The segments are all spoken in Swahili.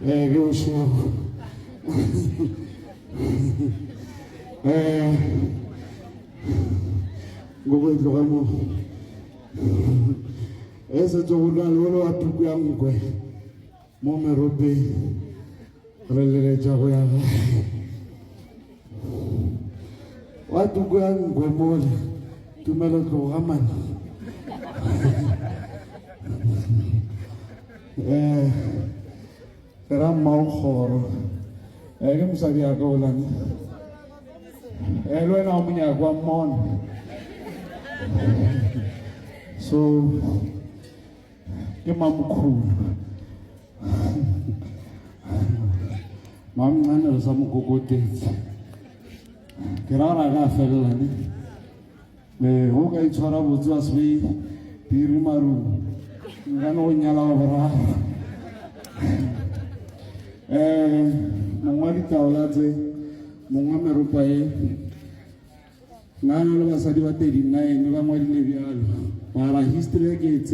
Go show. Go with Ramo. As a Jolo at Tukuangwe, Mome Robe, Rele Jaguar. What to go and go more to Meloko Raman? Ram Mauhor, Egam Sadiagolan, Elwen Omnia Guamon. So, Imam Cool. Mam Nana some good dates. Kerala Felani. The Hoga Chora was just me, Pirimaru, Rano Yala. Mongwadi Taulate, Mongame Rupae, Nana Sadiva 39, Novamadi Levial, Mara history gates,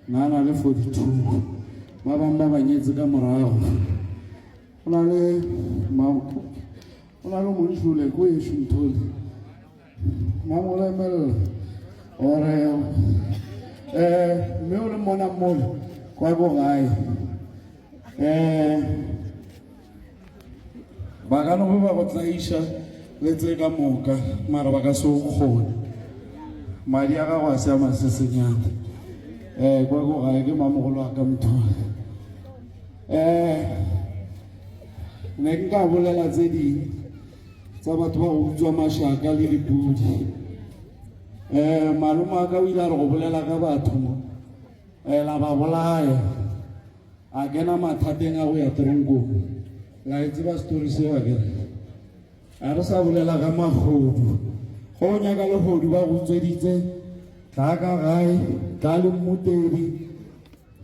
Nana left 42, Mabamba Vanyetka Morao. Unalo Munshule, Quation told Mamola or Mule Monamol, Quago Bagano Batlaisha, let's take a mocha, Marabagaso Hole. Maria was a Massinian. Quago I give Mamola come to. Neka volela zedi sabatwa utswa mashaka le dipudi maluma ka wila re go bolela ka batho la ba bolaya a kena mathateng a go ya trongo la itse ba story se wa ke a re sa bolela ka magodu go nyaka le godu ba go tsweditse tla ka gae tla le motedi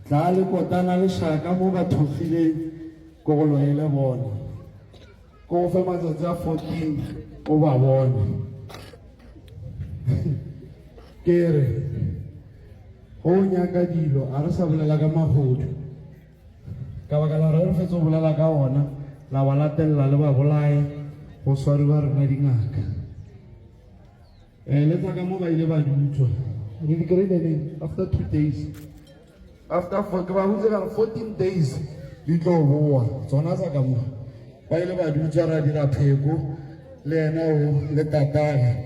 tla le kotana le shaka mo ba thogileng go go loele bona go fa matsatsi a 14 o ba bona kere go nyaka dilo a re sa bolela ka magodu ka baka la re fetsa go bolela ka ona la ba latella le ba bolae go swari ba rena dingaka le tsa ka mo ba ile ba dutswa re di kry after 2 days after 14 days di tlo boa tsona tsa ka mo ba ile ba dutsa ra dira pheko le ena o le tataga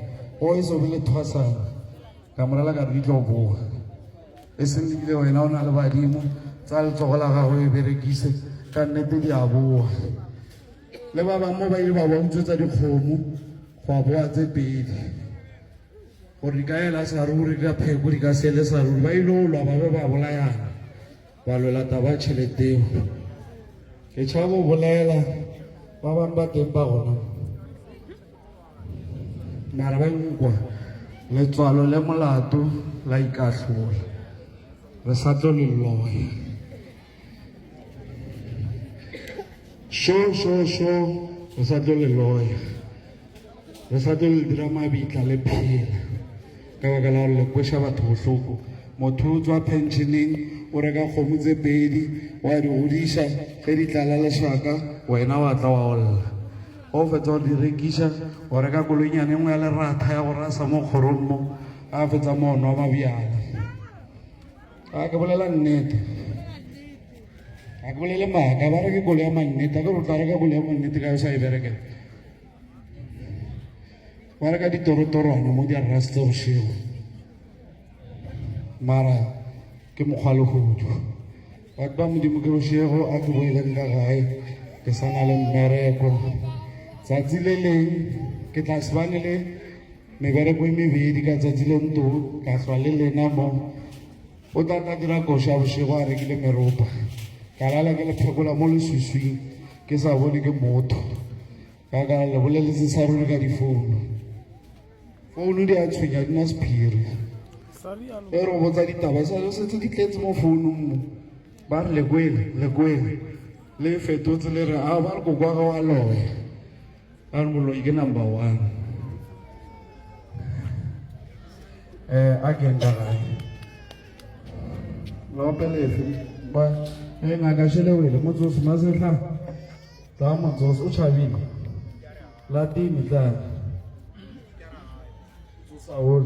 o iso le thwasana ka morala ka di tlo boa e seng le wena o na le badimo tsa le tsogola ga go e berekise ka nnete di a boa le ba bang mo ba ile ba bontse tsa dikgomo go boa tse pedi gore di ka ela sa ruri ka pheko di ka sele sa ruri ba ile o lwa ba ba bolayana ba lola taba tšheleteo ke tšhabo bolela ba bang ba teng ba gona mara ba nkwa letswalo le molato la ikahlola re sa tlo le loya re sa tlo le loya re sa tlo le dira mabitla le phela ka baka la le kwesha batho bohloko motho o tswa pensioneng o reka kgomo tse pedi wa di godisa ge di tlala lešaka wena wa tla wa olla o fetsa go di rekisa o reka koloinyane nngwe ya lerata ya go rasa mo kgorong mo a fetsa mo nwa mabjala a ke bolela nnete a ke bolele maaka ba re ke kolo ya mannete a ke rotla reka kolo ya mannete ka yo sa e berekela ba reka ditorotorwana mo di a raste bošego mara ke mokgwa lehudu batho ba modimo ke bošego a ke boeleng ka gae ke sana le mmereko tsatsi le leng ke tla sebane le mebereko e mebedi ka tsatsi le nto ka hlwa le lena mo o tla dira koša ya bošego a rekile meropa ka lala ke le phekola mo lesuswing ke sa bone ke motho ka ka le boleletse sa ruri ka difounu founu di a tshwenya di na sephiri e re botsa ditaba sa lo setse di tletse mo founung mo ba re lekwele le fetotse le re a ba re ko kwa ga wa loya a re moloi ke number 1 a ke nka gae lo pelefi ba ngaka shelewele motsosi masetla ta motsosi o chabile latini tla Saúl.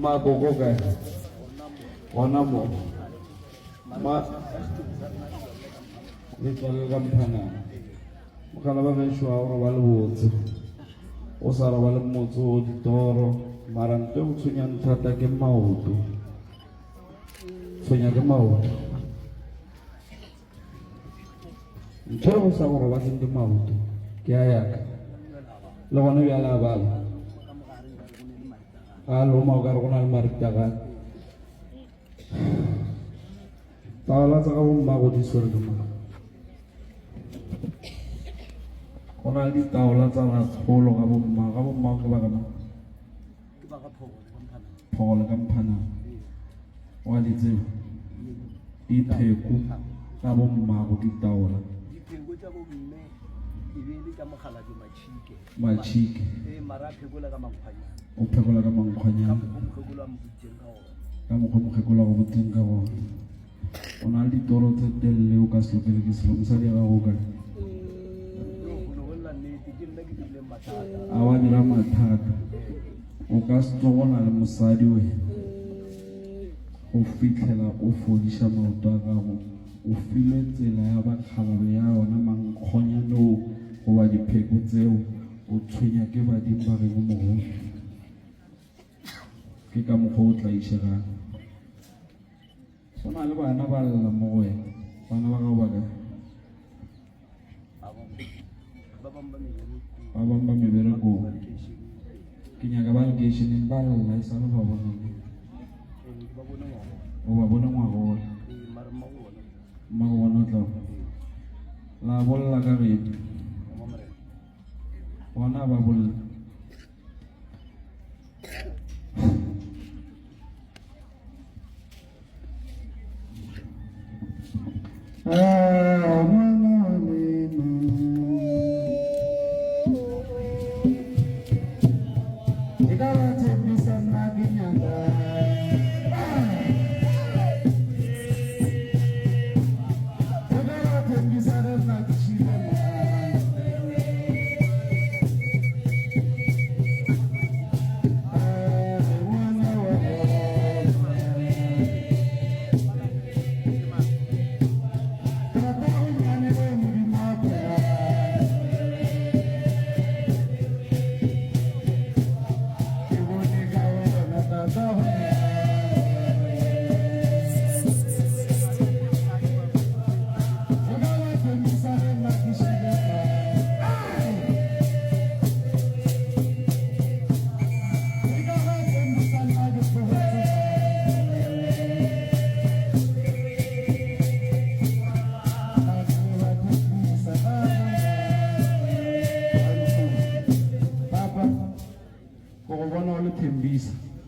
Magogoga wanamo ma litla kampana mokala ba gaisho a gore ba le botse o sa re ba le motse o ditoro mara nto o tshwenyang thata ke maoto tshwenya ke maoto ntho o sa gore ba sente maoto ke a yaka le gona bjala bala a loma o ka re go na le maritagan taola tsa ka bommago di swere ke maga go na le ditaola tsa rakgolo ga bommago ke baka mang phogole ka mphanang wa di tsebo dipheko tsa bommago ditaola machike o phekola ka mankgwanyana ka mokgwa mokgekola go boteng ka gona o na le ditoro tse telele o ka se lokele ke selo mosadi ya gago kae a wa dira mathata o ka se tsogona le mosadi we o fitlhela o fodiša maoto a gago o filwe tsela ya bakgalabe ya yona mankgonyanoo goba dipheko tseo o tshwenya ke badimo ba reng mogolo ke ka mokgwa o tla išegang go na le bana ba lla mo go wena bana ba gago ba kae ba bang ba meberekong ke nyaka ba lekeišeneng ba lla e sa le ba bonang o ba bone ngwagola mma go bona o tla la bolla ka gedi bona ba bolla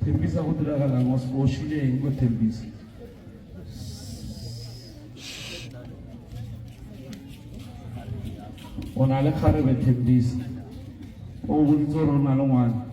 Thembisa go diragalang o shile eng go Thembisa o na le kgarebe Thembisa o boditse gore o na le ngwana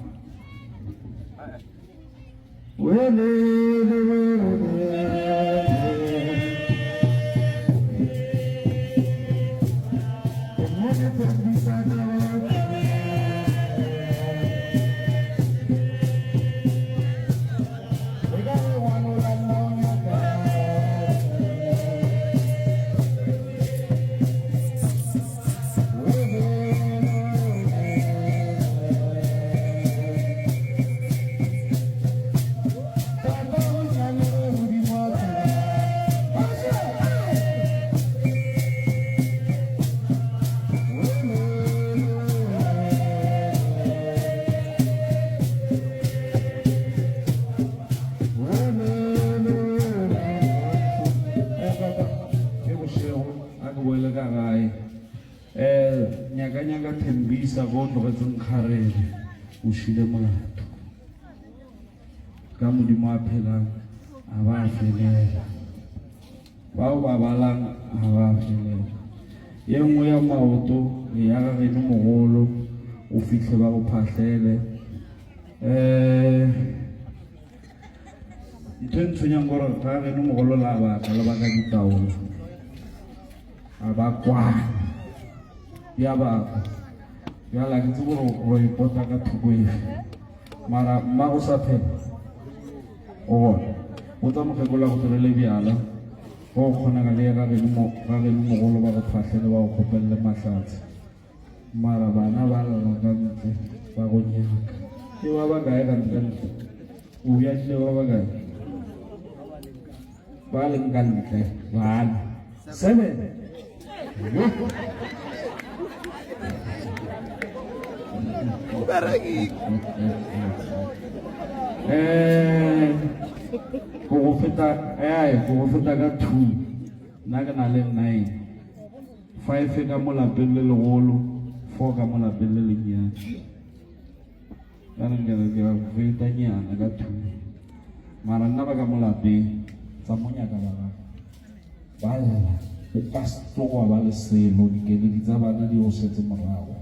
nyaka Thembisa go tlogetseng kgarebe o shile molato ka modimo a phelang a ba felela bao ba balang a ba felela ye nngwe ya maoto ya gageno mogolo o fitlhe ba go phatlhele ntho e ntshwenyang gore ga gageno mogolo la baka le baka ditaolo a ba kwana ya baka ya la ke tsebo go ipota ka thoko efe mara mma go sa phela o bona o tsa mokgekola go tirele bjala go kgona ka le ga geno mogolo ba go phatlhele ba go kgopelele mahlatse mara bana ba lela ka ntle ba go nyaka ke ba ba kae ka ntle o bjadile ba ba kae ba leng ka ntle bana 7 go feta ka 2 nna ke na le 9 5 ka mo lapeng le legolo 4 ka mo lapeng le lennyane ka re ke ba feta nyana ka 2 mara nna ba ka mo lapeng tsa monyaka ba lla o ka stloga ba le selo dikeledi tsa bana di o setse morago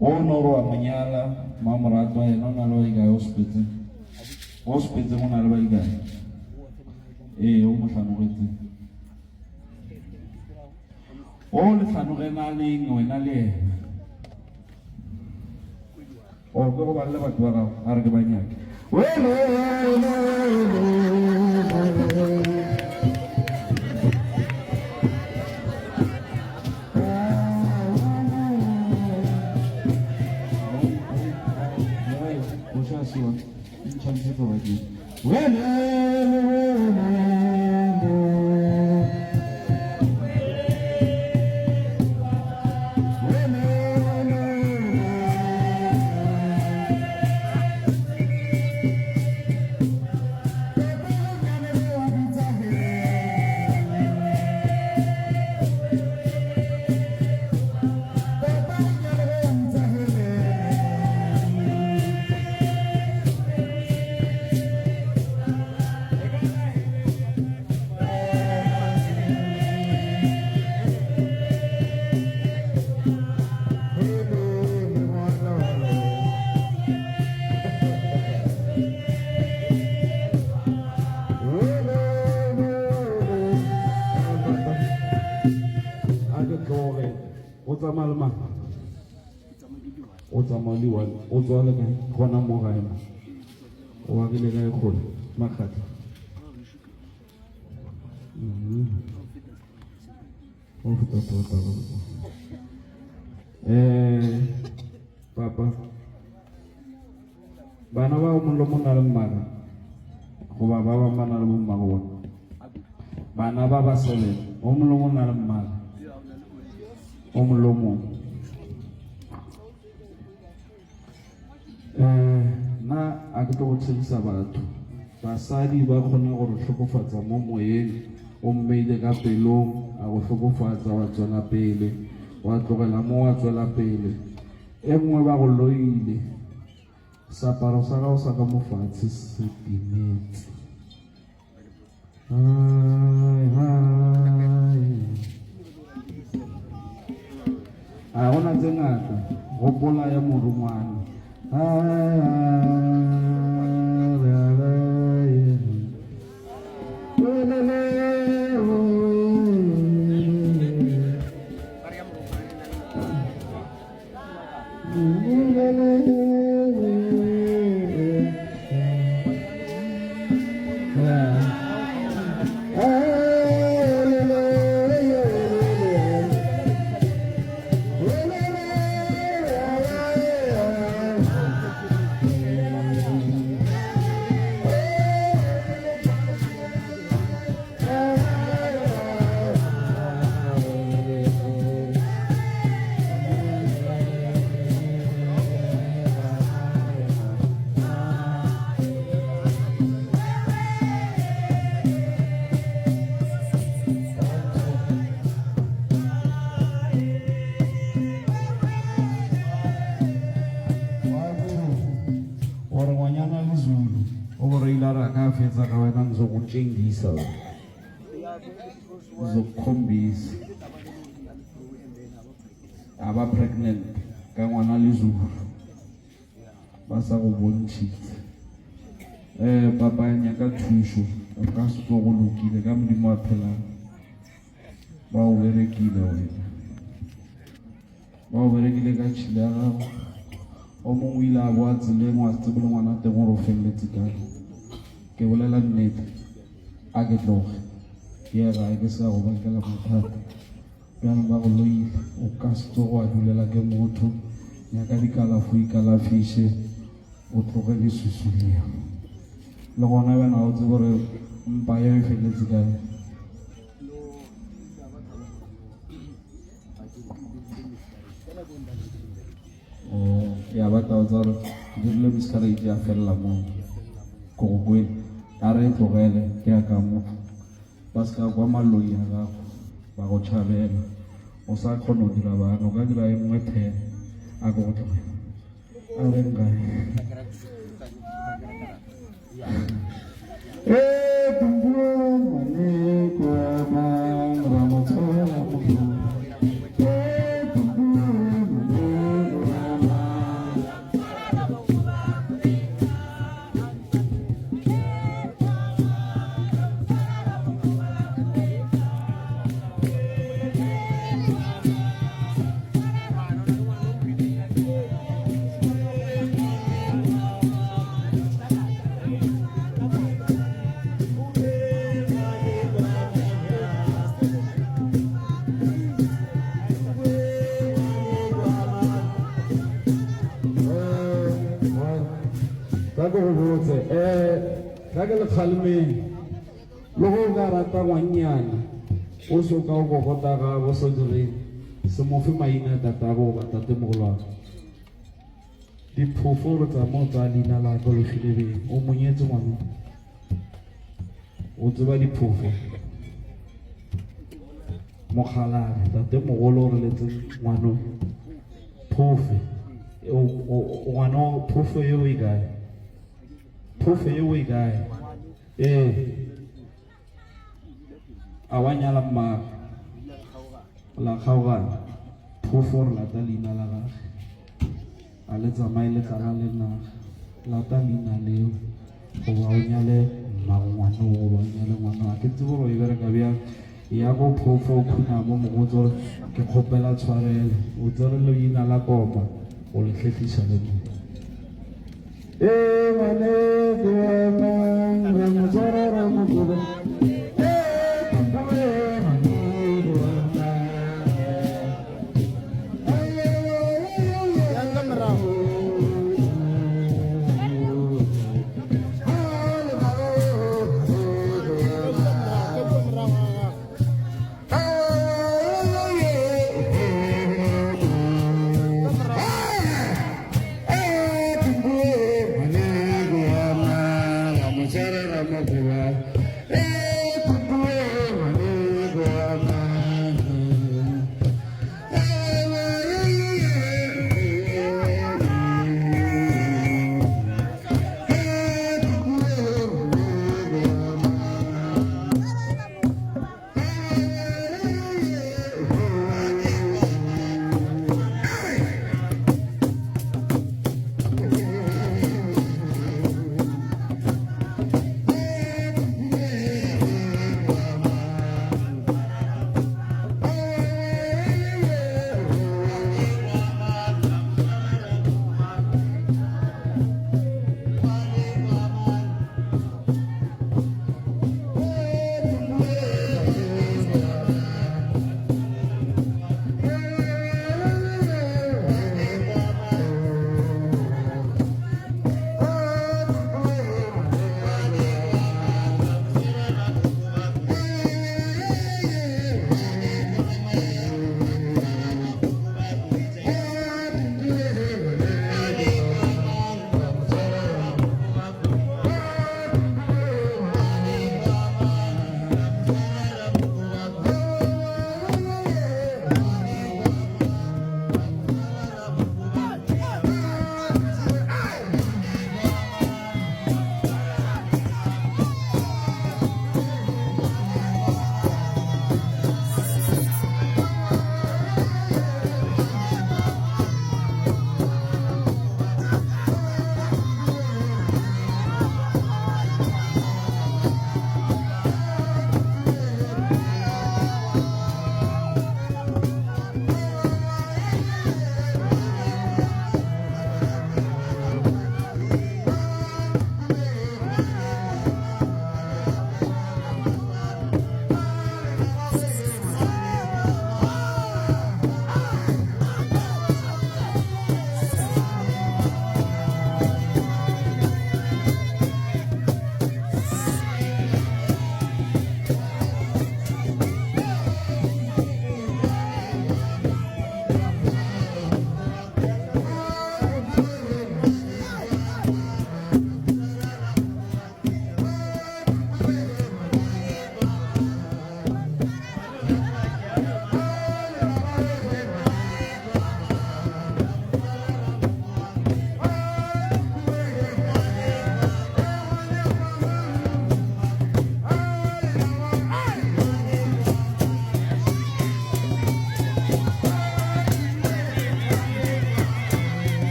o noro wa manyala mamorato a ena o na le ba ikae o sepetse go na le ba ikae o motlhanogetseng o le tlhanogena leng wena le ena o ke go ba le batho ba gago a re ke banyake o tsamaliwa o tswa le gona mo gae o wa ke le ga go makgatla o feta papa bana ba o mollo mo na le mmaga go ba ba na le mo mmaga bana ba ba sele o mollo mo na le mmaga o mollo mo na a ke tlo go tshedisa batho basadi ba kgone gore hlokofatsa mo moyeng o mmeile ka pelong a go hlokofatsa wa tswela pele wa tlogela mo wa tswela pele e nngwe ba go loile seaparo sa gago sa ka mo fatshe se timetse a gona tse ngata gopola ya morongwane ngizokutshengisa ngizokukhombisa aba pregnant ka ngwana lezulu ba sa go bontshitse papa nyaka thuso o ka se tlo go lokile ka modimo wa phelang ba o berekile wena ba o berekile ka tšhile ya gago o mongwe ile a boa tseleng wa se tsebole ngwana teng gore o feleletse kae ke bolela nnete a ke tloge ke ga ke sa go bakela mathata bjana ba go loile o ka se tlo go a dulela ke motho nyaka dikalafo ikalafiše o tloge lesusu leo le gona bena o tsebe gore mpa ye e feleletse kae ya ba tao tsa re dirile miscarriage ya fella mo ko go kwele a re tlogele ke ya ka mo ba ska kwa maloi ya gago ba go tšhabela o sa kgone go dira bana o ka dira e nngwe 10 a go go tlogela a re nkae ka le khalmeng le go ga rata ngwanyana o so ka go gota ga bo so dire se mo fe maina tata go ba tate mogolwana di phoforo tsa mo tsa lina la go le filebe o monyetse ngwana o tseba di phofo mogala tate mogolo re letse ngwana phofe o ngwana phofo yo e gae phofe yo e gae a wa nyala mma la kgaogana phofo re lata leina la gage a le tsamaye le tlala le naga lata leina leo goba o nyale mmagongwane goba o nyale ngwana ke tsebo gore e bereka bjang ya go phofo o khuna mo mogotse gore ke kgopela tshwarele o tsere leina la koma go le tlhetlisa le mo mane ke mang re mo tsara re mo tsara Hey!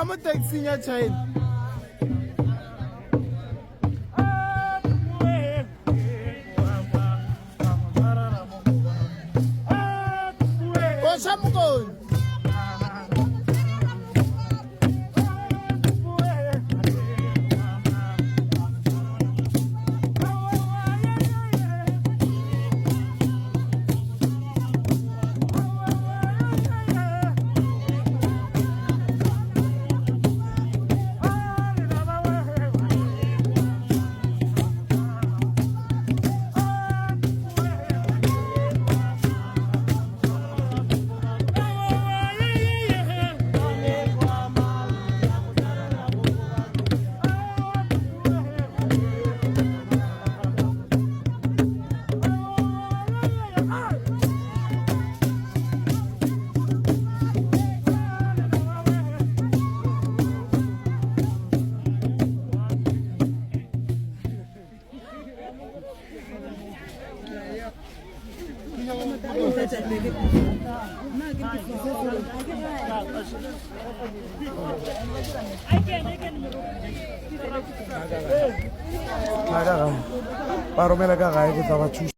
ka mo taxing ya China. Kosa mokoni. Para romela ka gae ke tsa ba thusa.